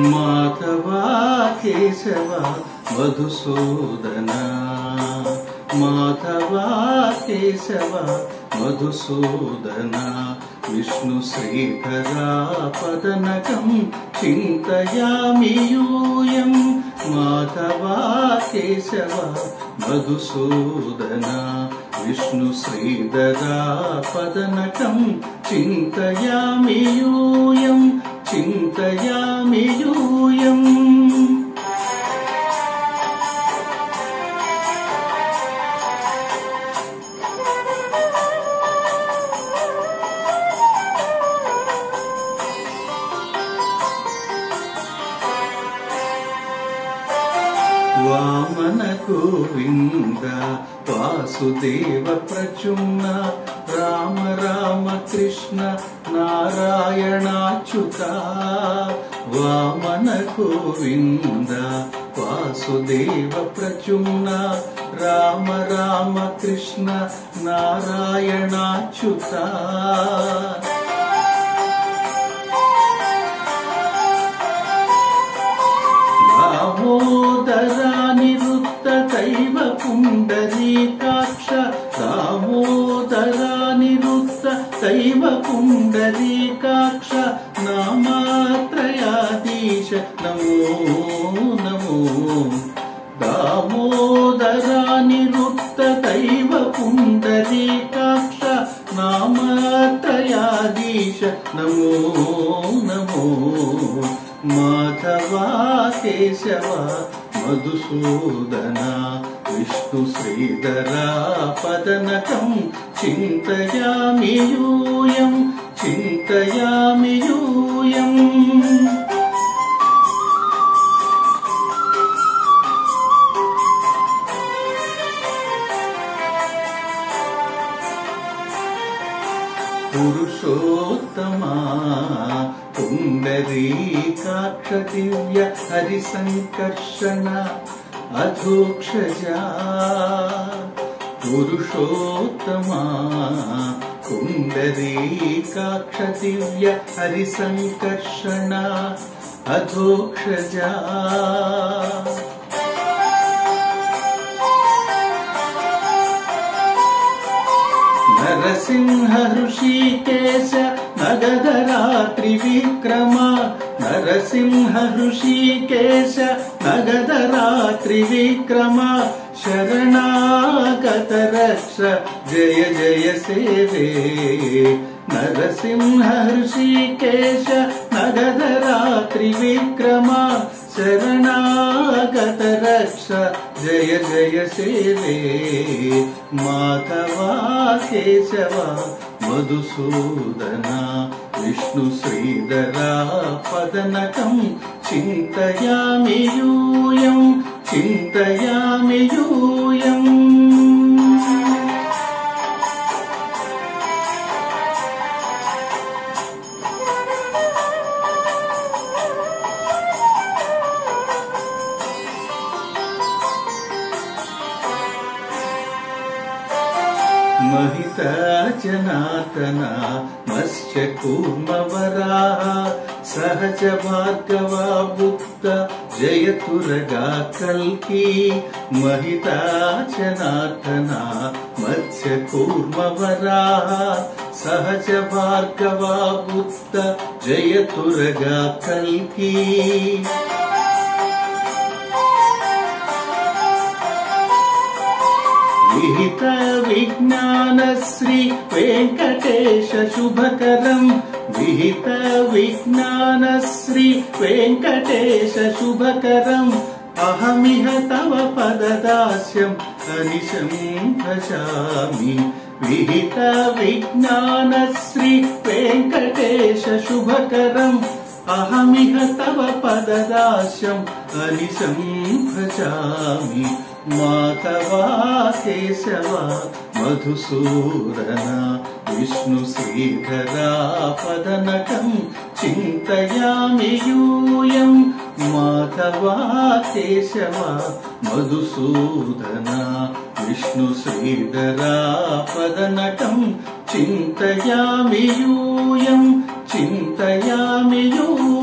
మాధవా కేశవ మధుసూదన మాధవా కేశవ మధుసూదన విష్ణు శ్రీధరా పదనకం చింతయామి యూయం మాధవా కేశవ మధుసూదన విష్ణు శ్రీధరా పదనకం చింతయామి యూయం చింతయామి యూయం వామన గోవింద వాసుదేవ ప్రచుమ్న రామ రామ కృష్ణ నారాయణాచ్యుత వామన గోవింద వాసుదేవ ప్రచుమ్న రామ రామ కృష్ణ నారాయణాచ్యుత దామోదరానిరుక్త దైవ పుండరీకాక్ష దామోదరానిరుక్త దైవ పుండరీకాక్ష నామాత్రయాధీశ నమో నమో దామోదరానిరుక్త దైవ పుండరీకాక్ష నామాత్రయాధీశ నమో నమో మాధవా కేశవ మధుసూదన విష్ణు శ్రీధరా పదనకం చింతయామి యూయం చింతయామి యూయం పురుషోత్తమా పుండరీకాక్ష దివ్య హరిసంకర్షణ అధోక్షజా పురుషోత్తమా పుండరీకాక్ష దివ్య హరిసంకర్షణ అధోక్షజా నరసింహ ఋషికేశ నగధరా త్రివిక్రమ నరసింహ ఋషికేశ నగధరా త్రివిక్రమ శరణాగత రక్ష జయ జయ సేవే నరసింహ ఋషికేశ నగధరా త్రివిక్రమ శరణాగత రక్ష జయ జయ సేవే మాధవా కేశవ మధుసూదన విష్ణు శ్రీధరా పదనకం చింతయామి యూయం చింతయామి యూయం महिता जनार्दन मत्स्य कूर्म वराह सहज भार्गवा बुद्ध जयतुरगा कल्की महिता जनार्दन मत्स्य कूर्म वराह सहज भार्गवा बुद्ध जयतुरगा कल्की विहित विज्ञान श्री वेंकटेश शुभकरं विहित विज्ञान श्री वेंकटेश शुभकरं अहमिह तव पददास्यं अनिशं भजामि विहित विज्ञान श्री वेंकटेश शुभकरं अहमिह तव पददास्यं अनिशं भजामि माधवा केशव मधुसूदन विष्णु श्रीधरा पदनकं चिन्तयामि यूयं माधवा केशव मधुसूदन विष्णु श्रीधरा पदनकं चिन्तयामि यूयं चिन्तयामि यूयम्।